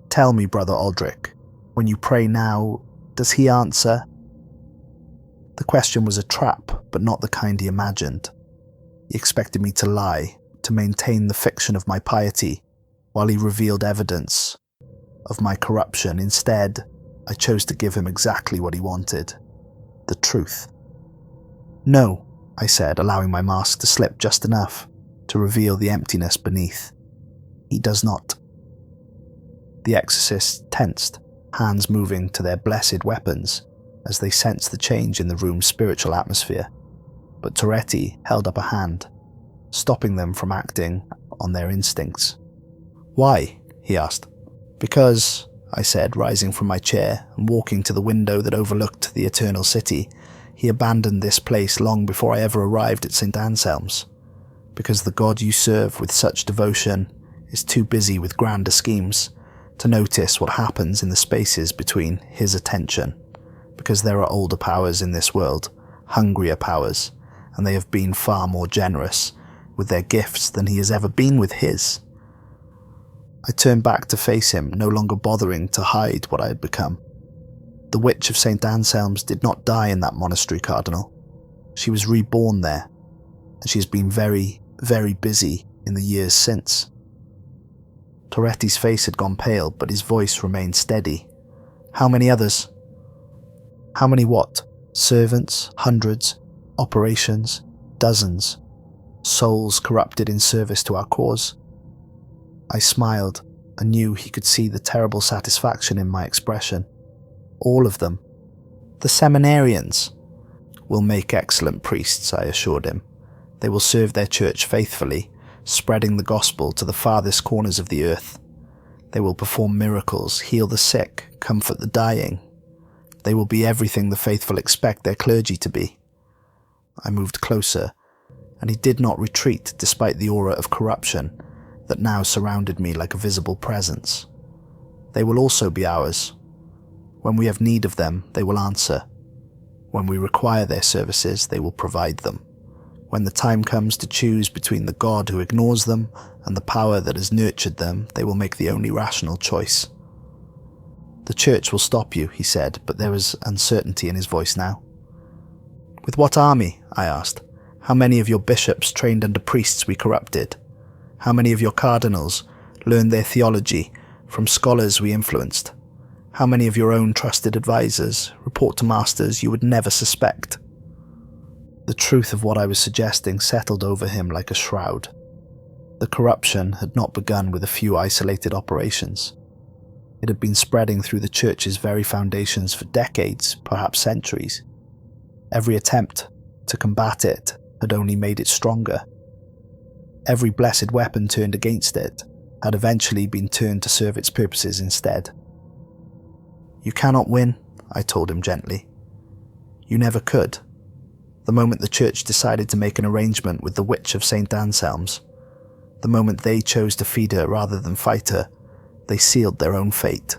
Tell me, Brother Aldric, when you pray now, does he answer?" The question was a trap, but not the kind he imagined. He expected me to lie, to maintain the fiction of my piety, while he revealed evidence of my corruption. Instead, I chose to give him exactly what he wanted: the truth. "No," I said, allowing my mask to slip just enough to reveal the emptiness beneath. "He does not." The exorcists tensed, hands moving to their blessed weapons as they sensed the change in the room's spiritual atmosphere. But Toretti held up a hand, stopping them from acting on their instincts. "Why?" he asked. "Because," I said, rising from my chair and walking to the window that overlooked the Eternal City, "he abandoned this place long before I ever arrived at St. Anselm's. Because the God you serve with such devotion is too busy with grander schemes to notice what happens in the spaces between his attention. Because there are older powers in this world, hungrier powers, and they have been far more generous with their gifts than he has ever been with his." I turned back to face him, no longer bothering to hide what I had become. The witch of St. Anselm's did not die in that monastery, Cardinal. She was reborn there, and she has been very, very busy in the years since. Toretti's face had gone pale, but his voice remained steady. "How many others?" "How many what? Servants, hundreds, operations, dozens, souls corrupted in service to our cause." I smiled and knew he could see the terrible satisfaction in my expression. "All of them. The seminarians will make excellent priests," I assured him. "They will serve their church faithfully, spreading the gospel to the farthest corners of the earth. They will perform miracles, heal the sick, comfort the dying. They will be everything the faithful expect their clergy to be." I moved closer, and he did not retreat despite the aura of corruption that now surrounded me like a visible presence. "They will also be ours. When we have need of them, they will answer. When we require their services, they will provide them. When the time comes to choose between the God who ignores them and the power that has nurtured them, they will make the only rational choice." "The church will stop you," he said, but there was uncertainty in his voice now. "With what army?" I asked. "How many of your bishops trained under priests we corrupted? How many of your cardinals learned their theology from scholars we influenced? How many of your own trusted advisors report to masters you would never suspect?" The truth of what I was suggesting settled over him like a shroud. The corruption had not begun with a few isolated operations. It had been spreading through the church's very foundations for decades, perhaps centuries. Every attempt to combat it had only made it stronger. Every blessed weapon turned against it had eventually been turned to serve its purposes instead. "You cannot win," I told him gently. "You never could. The moment the church decided to make an arrangement with the Witch of St. Anselm's, the moment they chose to feed her rather than fight her, they sealed their own fate.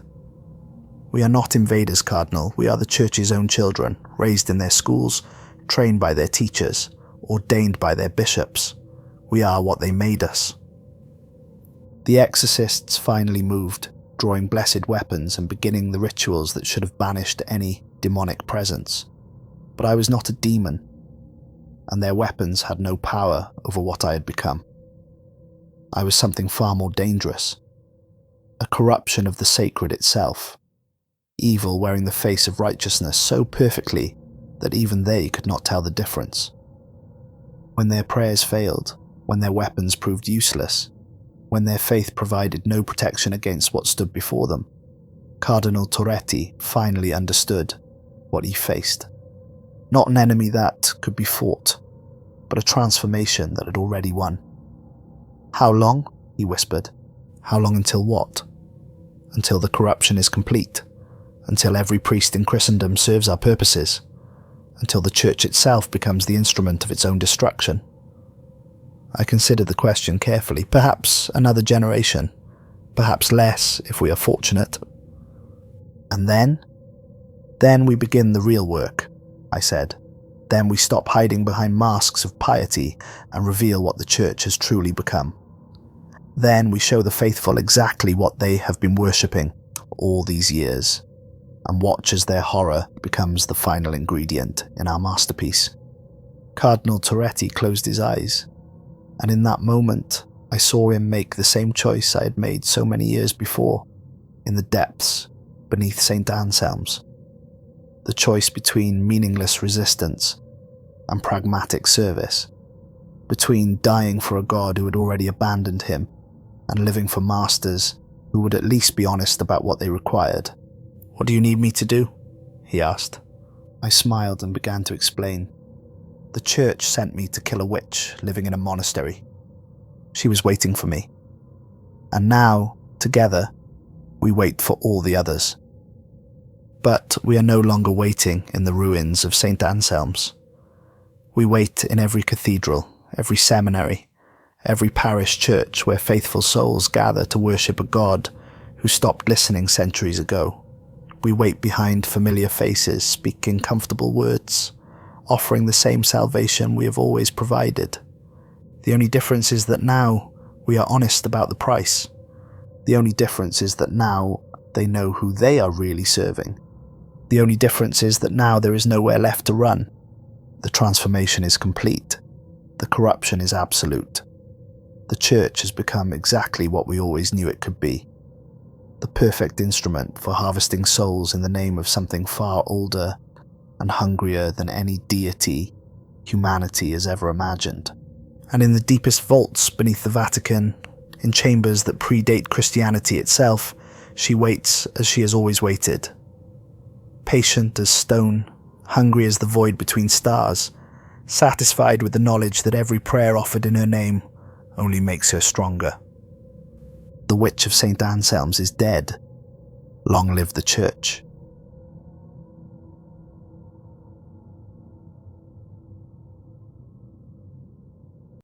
We are not invaders, Cardinal. We are the church's own children, raised in their schools, trained by their teachers, ordained by their bishops. We are what they made us." The exorcists finally moved, drawing blessed weapons and beginning the rituals that should have banished any demonic presence. But I was not a demon, and their weapons had no power over what I had become. I was something far more dangerous. A corruption of the sacred itself. Evil wearing the face of righteousness so perfectly that even they could not tell the difference. When their prayers failed, when their weapons proved useless, when their faith provided no protection against what stood before them, Cardinal Torretti finally understood what he faced. Not an enemy that could be fought, but a transformation that had already won. "How long?" he whispered. "How long until what?" "Until the corruption is complete. Until every priest in Christendom serves our purposes. Until the church itself becomes the instrument of its own destruction." I considered the question carefully. "Perhaps another generation. Perhaps less, if we are fortunate." "And then?" "Then we begin the real work," I said. "Then we stop hiding behind masks of piety and reveal what the church has truly become. Then we show the faithful exactly what they have been worshipping all these years, and watch as their horror becomes the final ingredient in our masterpiece." Cardinal Torretti closed his eyes, and in that moment I saw him make the same choice I had made so many years before, in the depths beneath St. Anselm's. The choice between meaningless resistance and pragmatic service, between dying for a God who had already abandoned him and living for masters who would at least be honest about what they required. "What do you need me to do?" he asked. I smiled and began to explain. The church sent me to kill a witch living in a monastery. She was waiting for me. And now, together, we wait for all the others. But we are no longer waiting in the ruins of St. Anselm's. We wait in every cathedral, every seminary, every parish church where faithful souls gather to worship a God who stopped listening centuries ago. We wait behind familiar faces, speaking comfortable words, offering the same salvation we have always provided. The only difference is that now we are honest about the price. The only difference is that now they know who they are really serving. The only difference is that now there is nowhere left to run. The transformation is complete. The corruption is absolute. The church has become exactly what we always knew it could be. The perfect instrument for harvesting souls in the name of something far older and hungrier than any deity humanity has ever imagined. And in the deepest vaults beneath the Vatican, in chambers that predate Christianity itself, she waits as she has always waited. Patient as stone, hungry as the void between stars, satisfied with the knowledge that every prayer offered in her name only makes her stronger. The Witch of St. Anselm's is dead. Long live the church.